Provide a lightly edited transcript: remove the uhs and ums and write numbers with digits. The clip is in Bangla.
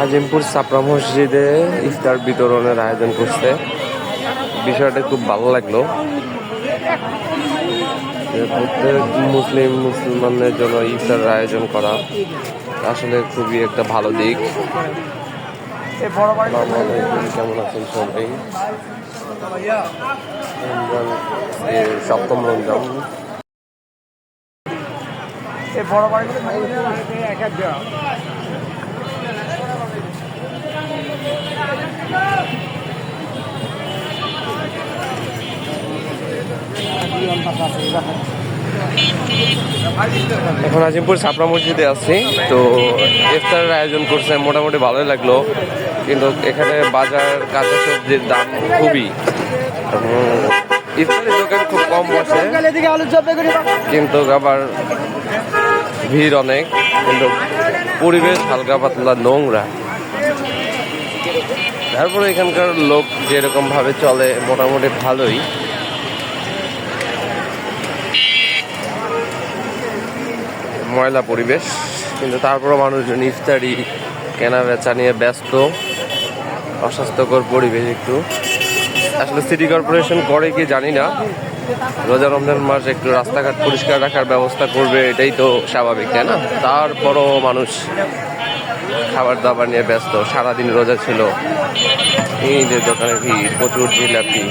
আজিমপুর ছাপড়া মসজিদে ইফতার বিতরণের আয়োজন করছে। বিষয়টা খুব ভালো লাগলো। প্রত্যেক মুসলমানদের জন্য ইফতারের আয়োজন করা আসলে খুবই একটা ভালো দিক। কেমন আছেন সবাই? সপ্তম রমজান। এখন আজিমপুর ছাপড়া মসজিদে আছি। তো ইফতারের আয়োজন করছে, মোটামুটি ভালোই লাগলো। কিন্তু এখানে বাজার কাঁচা সবজির দাম খুবই, ইফতারের দোকান খুব কম বসে, কিন্তু আবার ভিড় অনেক। কিন্তু পরিবেশ হালকা পাতলা নোংরা। তারপরে এখানকার লোক যেরকম ভাবে চলে মোটামুটি ভালোই। ময়লা পরিবেশ, কিন্তু তারপরও মানুষজন ইফতারি কেনা বেচা নিয়ে ব্যস্ত। অস্বাস্থ্যকর পরিবেশ একটু। আসলে সিটি কর্পোরেশন করে কি জানি না, রোজা রমজান মাস একটু রাস্তাঘাট পরিষ্কার রাখার ব্যবস্থা করবে, এটাই তো স্বাভাবিক, তাই না? তারপরও মানুষ খাবার দাবার নিয়ে ব্যস্ত। সারাদিন রোজা ছিল। এই যে দোকানে ভিড়, প্রচুর জিলাপি।